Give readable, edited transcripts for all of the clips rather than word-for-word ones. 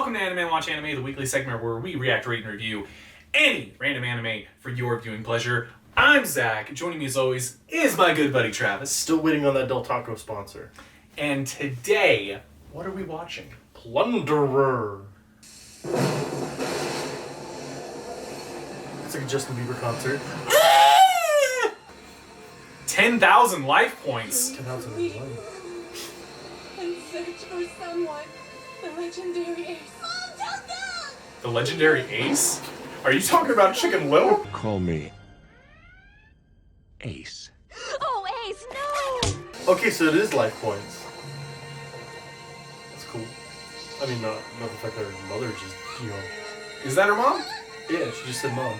Welcome to Animen Watch Anime, the weekly segment where we react, rate, and review any random anime for your viewing pleasure. I'm Zach. Joining me as always is my good buddy Travis. Still waiting on that Del Taco sponsor. And today, what are we watching? Plunderer. It's like a Justin Bieber concert. 10,000 life points. 10,000 And search for someone. The legendary Ace. Mom, don't go! The legendary Ace? Are you talking about Chicken Little? Call me Ace. Oh, Ace, no! Okay, so it is life points. That's cool. I mean, not the fact that her mother just, Is that her mom? Yeah, she just said mom.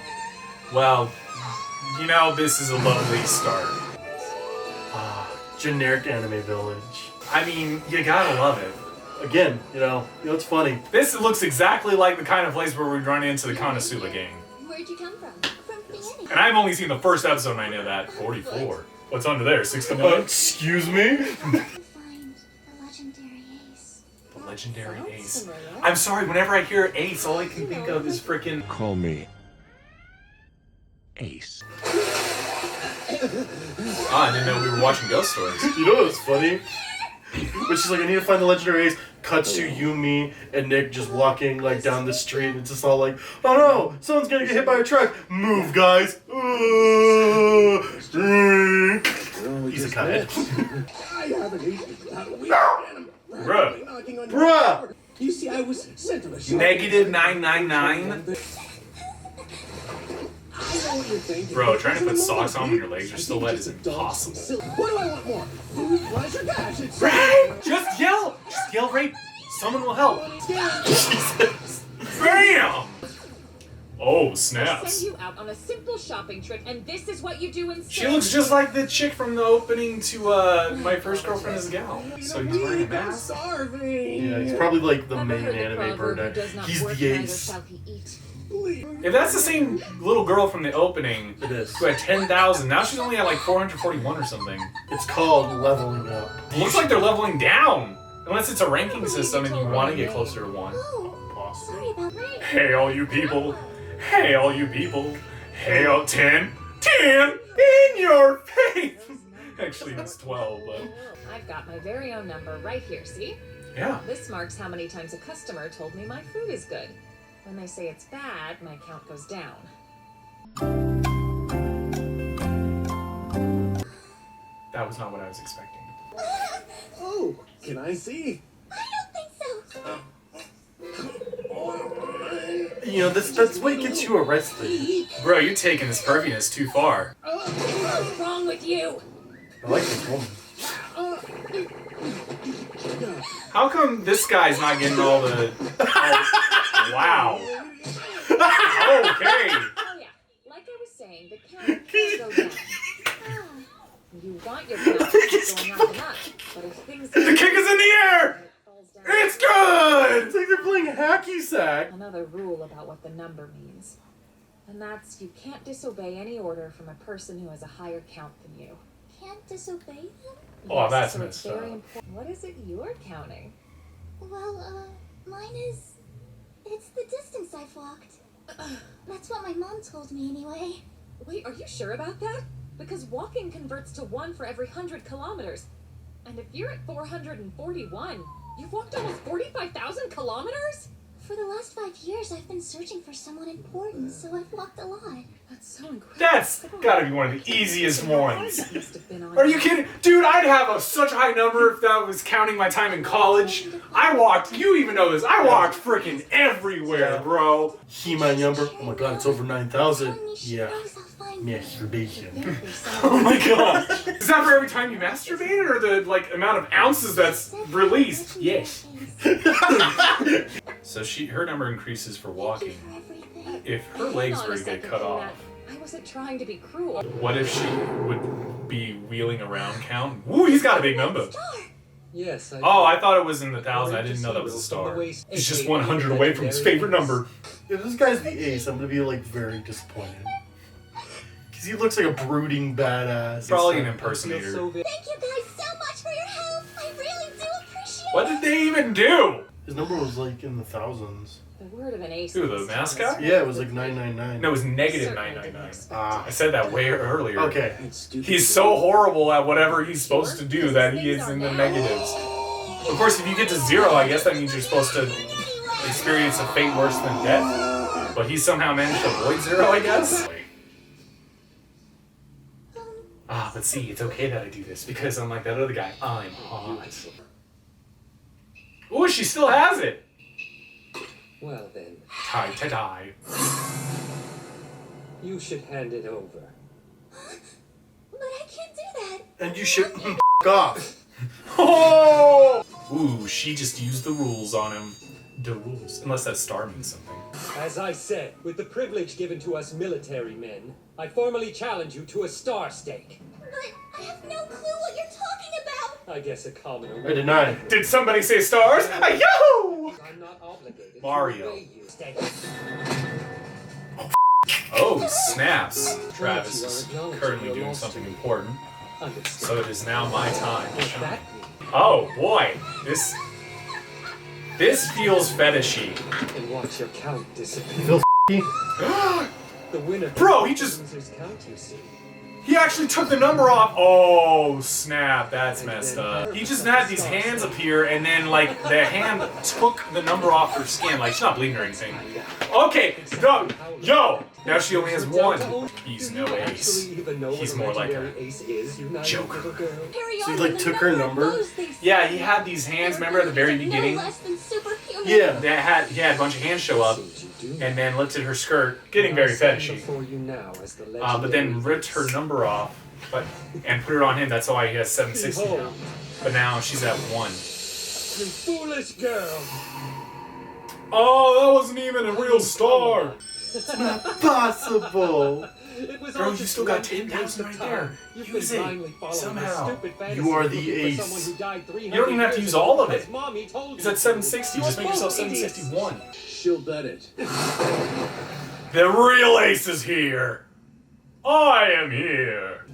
Well, you know, this is a lovely start. Generic anime village. I mean, you gotta love it. Again, it's funny. This looks exactly like the kind of place where we'd run into the Konosuba gang. Where'd you come from? From Phoenix. And I've only seen the first episode and I know that. 44. What's under there? 69? Excuse me? Find the legendary Ace. The legendary Sounds Ace. familiar. I'm sorry, whenever I hear Ace, all I can think of is frickin' Call me Ace. I didn't know we were watching ghost stories. You know what's funny? But she's like, I need to find the legendary Ace. Cuts to Yumi and Nick just walking like down the street, and it's just all like, oh no, someone's gonna get hit by a truck. Move, guys. He's a kite. Bruh. You see, I was sent on a shop. Negative 999? I know what you're thinking. Bro, trying to put socks on when your legs are still wet is impossible. What do I want more? Food, pleasure, cash. It's Right? Just yell! Just yell rape. Someone will help. Jesus. Bam! Oh, Send snaps. you out on a simple shopping trip, and this is what you do instead. She looks just like the chick from the opening to My First Girlfriend is a Gal. So he's wearing a mask. starving. Yeah, he's probably like the Ever main heard the anime proverb, bird. "Who does not He's work, the neither Ace. shall he eat"? If that's the same little girl from the opening It is. who had 10,000, now she's only at like 441 or something. It's called leveling up. Looks like they're leveling down. Unless it's a ranking system and you want to get closer to 1. Oh, sorry about that. Hey, all you people. Hey, all you people. Hey, all 10. 10 in your face. Actually, it's 12, but I've got my very own number right here, see? yeah. This marks how many times a customer told me my food is good. When they say it's bad, my count goes down. That was not what I was expecting. Oh, can I see? I don't think so. That's what gets you arrested. Bro, you're taking this perviness too far. What's wrong with you? I like this woman. How come this guy's not getting all the... Oh, wow. Okay. Oh yeah, like I was saying, the count can go down. You want your count to keep going up and up, but if things The kick is in the air! it falls down. It's good! It's like they're playing hacky sack. Another rule about what the number means. And that's you can't disobey any order from a person who has a higher count than you. Can't disobey them? Oh, that's so it's messed very up. important. What is it you're counting? Well, mine is... It's the distance I've walked. That's what my mom told me anyway. Wait, are you sure about that? Because walking converts to 1 for every 100 kilometers. And if you're at 441, you've walked almost 45,000 kilometers? For the last 5 years, I've been searching for someone important, so I've walked a lot. That's so incredible. That's gotta be one of the easiest ones. That must have been on Are you kidding? Dude, I'd have such a high number if that was counting my time in college. I walked, you even know this, I walked freaking everywhere, bro. He-Man number. Oh my god, it's over 9,000. Telling me she Yeah. knows I'll find Masturbation. There's Oh someone- my god. Is that for every time you masturbated or the amount of ounces that's released? Yes. So her number increases for walking. for everything. If her Hang legs on a were to get second, cut Luna. off, I wasn't trying to be cruel. what if she would be wheeling around count? Ooh, he's got a big number. Star! Yes. Oh, I thought it was in the thousand. I didn't know that was a star. He's just 100 away from his favorite number. If this guy's the Ace, I'm gonna be like very disappointed. Because he looks like a brooding badass. Probably an He's impersonator. Thank you guys so much for your help. I really do appreciate What did they even do? His number was like in the thousands. The word of an ace. Who, the mascot? Yeah, it was like 999. No, it was negative Certainly 999. didn't expect I said that way earlier. Okay. He's so horrible at whatever he's supposed to do that he is in the negatives. Of course, if you get to 0, I guess that means you're supposed to experience a fate worse than death. But he somehow managed to avoid 0, I guess. But see, it's okay that I do this because unlike that other guy, I'm hot. Ooh, she still has it. Well then, Die. you should hand it over. But I can't do that. And you should off. Oh! Ooh, she just used the rules on him. The rules. Unless that star means something. As I said, with the privilege given to us military men, I formally challenge you to a star stake. But I have no clue what you're talking about. I guess a common. I deny. Did somebody say stars? Yahoo! I'm not obligated Mario. to obey you. Stake. Oh, snaps. Travis is currently doing something important. So it is now my time to What's shine. that mean? Oh boy, this feels fetishy. And watch your count disappear. Feel The winner. Bro, he just- losers count, you see. He actually took the number off. Oh snap, that's messed up. He just had these hands appear and then like the hand took the number off her skin. Like she's not bleeding or anything. Okay, go, yo. Now she only has one. He's no ace. He's more like a Joker. So he, like, took her number? Yeah, he had these hands. Remember at the very beginning? No less than superhuman. Yeah. He had a bunch of hands show up and then lifted her skirt, getting very fetishy. But then ripped her number off, and put it on him. That's why he has 760 now. But now she's at 1. You foolish girl. Oh, that wasn't even a real star. Possible. It was Girl, all you just still got one 10,000 right time. there. You've Use been it. blindly following Somehow. a stupid fantasy You are the looking for ace. someone who died 300 You don't even have to years use ago all of because it. Mommy told He's you at 760. to. Just make You're yourself both idiots. 761. She'll bet it. The real ace is here. I am here.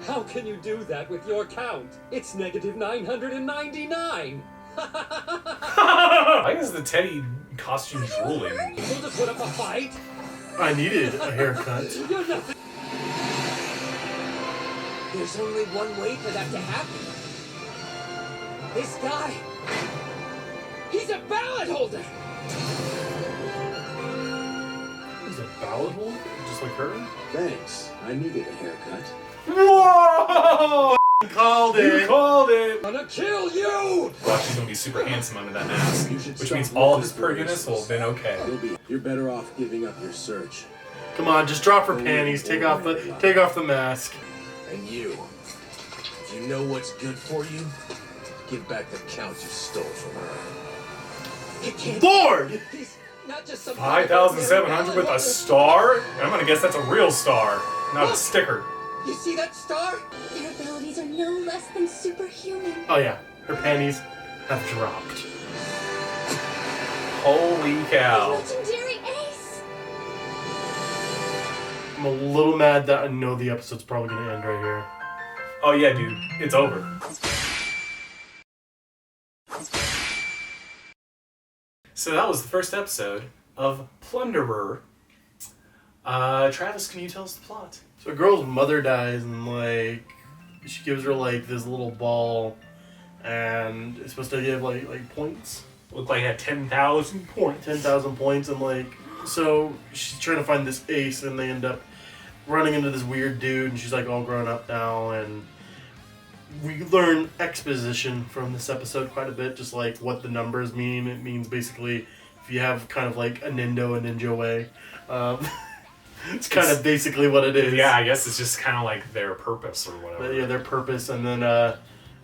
How can you do that with your count? It's negative 999. Why is the Teddy costume drooling? Able to put up a fight? I needed a haircut. You're nothing. There's only one way for that to happen. This guy. He's a ballot holder. Is a ballad one? Just like her? Thanks. I needed a haircut. Whoa! Called it. You called it. Gonna kill you! Well, she's gonna be super handsome under that mask, You should which stop means all of looking his for perkiness will have been okay. You're better off giving up your search. Come on, just drop her panties. Take off the mask. And you, if you know what's good for you, give back the count you stole from her. It can't. Lord! He's not just some 5,700 with a star? I'm gonna guess that's a real star, not a sticker. You see that star? Their abilities are no less than superhuman. Oh yeah, her panties have dropped. Holy cow. Legendary ace. I'm a little mad that I know the episode's probably gonna end right here. Oh yeah, dude, it's over. So that was the first episode of Plunderer. Travis, can you tell us the plot? So a girl's mother dies and like she gives her like this little ball and it's supposed to give like points. Looked like it had 10,000 points. 10,000 points and like so she's trying to find this ace and they end up running into this weird dude and she's like all grown up now and we learn exposition from this episode quite a bit, just like what the numbers mean. It means basically if you have kind of like a ninja way. It's kind of basically what it is. Yeah, I guess it's just kind of like their purpose or whatever. But yeah, their purpose, and then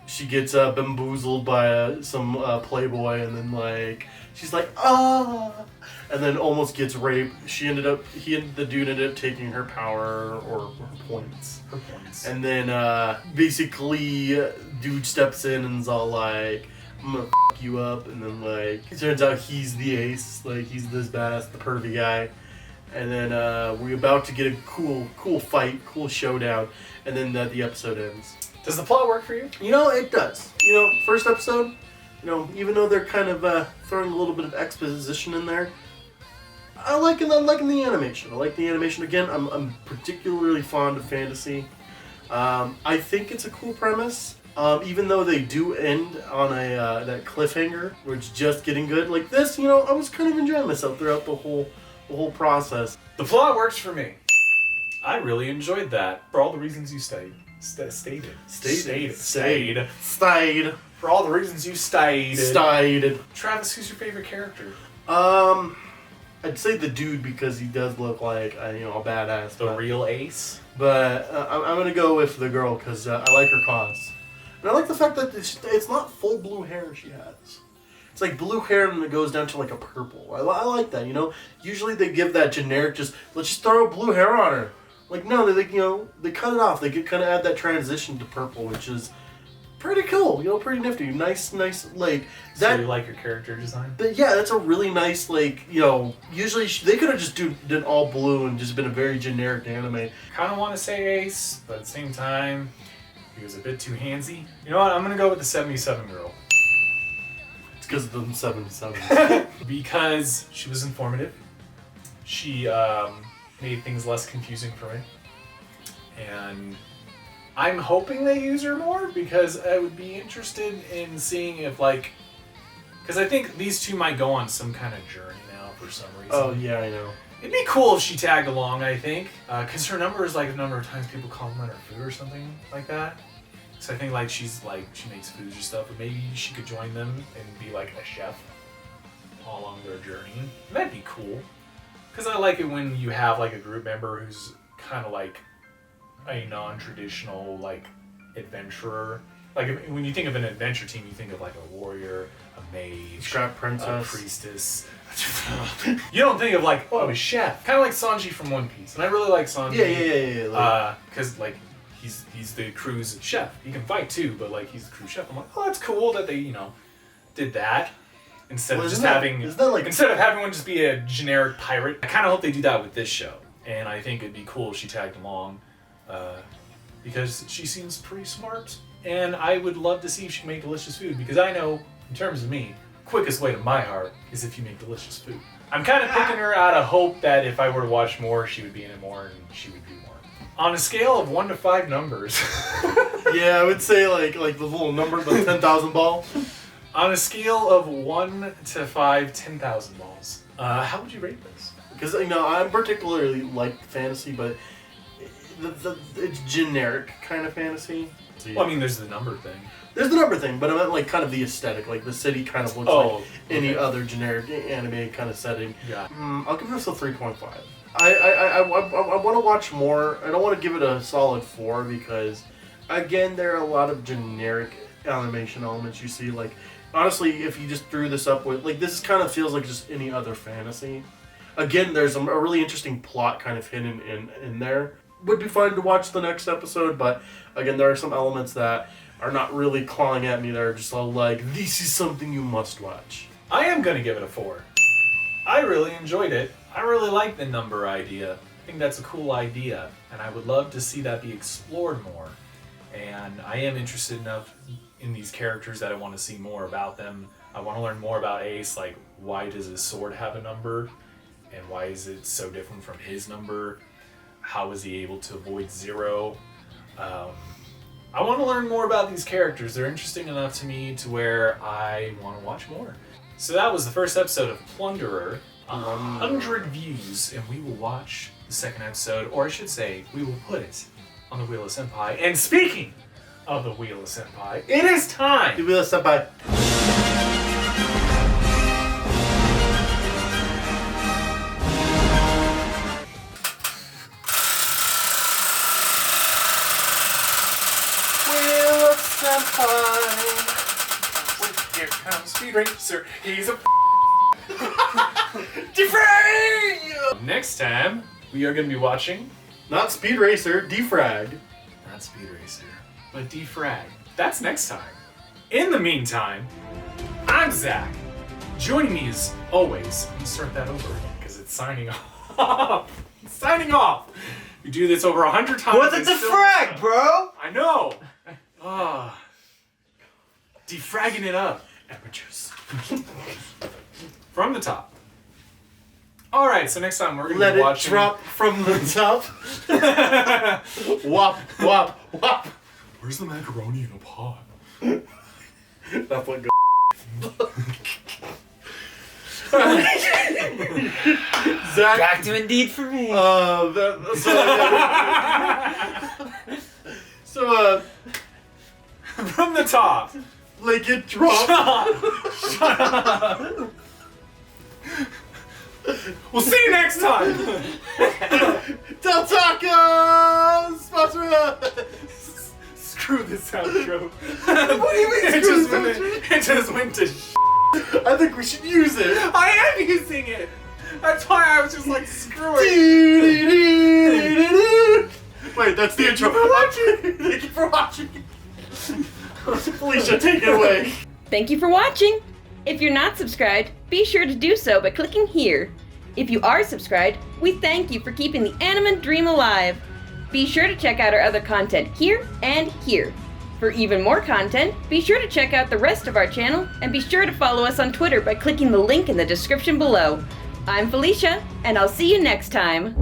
she gets bamboozled by some playboy, and then like she's like and then almost gets raped. The dude ended up taking her power or her points. And then basically dude steps in and is all like, I'm gonna f you up, and then like it turns out he's the ace, like he's this badass, the pervy guy. And then we're about to get a cool fight, cool showdown, and then the episode ends. Does the plot work for you? You know, it does. You know, first episode, You know, even though they're kind of throwing a little bit of exposition in there, I'm liking the animation. I like the animation. Again, I'm particularly fond of fantasy. I think it's a cool premise. Even though they do end on a that cliffhanger, where it's just getting good like this, you know, I was kind of enjoying myself throughout the whole process. The plot works for me. I really enjoyed that for all the reasons you stated. For all the reasons you stated. Travis, who's your favorite character? I'd say the dude because he does look like a badass. The real ace. But I'm gonna go with the girl because I like her cause. And I like the fact that it's not full blue hair she has. It's like blue hair and it goes down to like a purple. I like that, you know? Usually they give that generic let's just throw blue hair on her. Like, no, they cut it off. They kind of add that transition to purple, which is pretty cool, pretty nifty. Nice, like... So you like your character design? Yeah, that's a really nice, like, usually they could have just done all blue and just been a very generic anime. Kind of want to say Ace, but at the same time, he was a bit too handsy. You know what? I'm going to go with the 77 girl. It's because of the 77. Because she was informative. She made things less confusing for me. And I'm hoping they use her more because I would be interested in seeing if, because I think these two might go on some kind of journey now for some reason. Oh, yeah, I know. It'd be cool if she tagged along, I think, because her number is like the number of times people compliment her food or something like that. So I think she makes foods or stuff, but maybe she could join them and be like a chef all along their journey. That'd be cool. Because I like it when you have a group member who's kind of like a non-traditional adventurer. When you think of an adventure team, you think of a warrior, a mage, Scrap princess, a priestess. You don't think of a chef. Kind of like Sanji from One Piece, and I really like Sanji. Yeah. Because he's the crew's chef. He can fight too, but he's the crew chef. I'm like, oh, that's cool that they did that. Instead of having one just be a generic pirate. I kind of hope they do that with this show. And I think it'd be cool if she tagged along. Because she seems pretty smart. And I would love to see if she can make delicious food. Because I know, in terms of me, quickest way to my heart is if you make delicious food. I'm kind of picking her out of hope that if I were to watch more, she would be in it more and she would do more. On a scale of 1 to 5 numbers. Yeah, I would say the little number, the 10,000 ball. On a scale of 1 to 5, 10,000 balls. How would you rate this? Because I'm particularly like fantasy, but it's generic kind of fantasy. Well, I mean, there's the number thing. There's the number thing, but I meant kind of the aesthetic. The city kind of looks like any other generic anime kind of setting. Yeah. I'll give this a 3.5. I want to watch more. I don't want to give it a solid 4 because, again, there are a lot of generic animation elements you see. Honestly, if you just threw this up with, this kind of feels like just any other fantasy. Again, there's a really interesting plot kind of hidden in there. Would be fun to watch the next episode, but again, there are some elements that are not really clawing at me. They're just all this is something you must watch. I am going to give it a 4. I really enjoyed it. I really like the number idea. I think that's a cool idea, and I would love to see that be explored more. And I am interested enough in these characters that I want to see more about them. I want to learn more about Ace, why does his sword have a number? And why is it so different from his number? How is he able to avoid 0? I want to learn more about these characters. They're interesting enough to me to where I want to watch more. So that was the first episode of Plunderer. 100 views, and we will watch the second episode, or I should say, we will put it on the Wheel of Senpai. And speaking of the Wheel of Senpai, it is time! The Wheel of Senpai. Wheel of Senpai. Wait, here comes Speed Racer. He's a Defrag! Next time, we are going to be watching... Not Speed Racer, Defrag. Not Speed Racer, but Defrag. That's next time. In the meantime, I'm Zach. Joining me as always, let me start that over again because it's signing off. It's signing off. We do this over 100 times. What's a defrag, bro? I know. Defragging it up. Amateurs. From the top. All right, so next time we're gonna Let be it watching. drop from the top. Wop, wop, wop. Where's the macaroni in a pot? That's what Zach. Back to Indeed for me. So, From the top. like it drop. Shut up. We'll see you next time. Del Taco! Sponsor us! Screw this outro. What do you mean, It screw just this went, outro? it just went to I think we should use it. I am using it. That's why I was just like, screw it. Wait, that's the intro. Thank you for watching. Felicia, take it away. Thank you for watching! If you're not subscribed, be sure to do so by clicking here. If you are subscribed, we thank you for keeping the Animen dream alive. Be sure to check out our other content here and here. For even more content, be sure to check out the rest of our channel and be sure to follow us on Twitter by clicking the link in the description below. I'm Felicia, and I'll see you next time.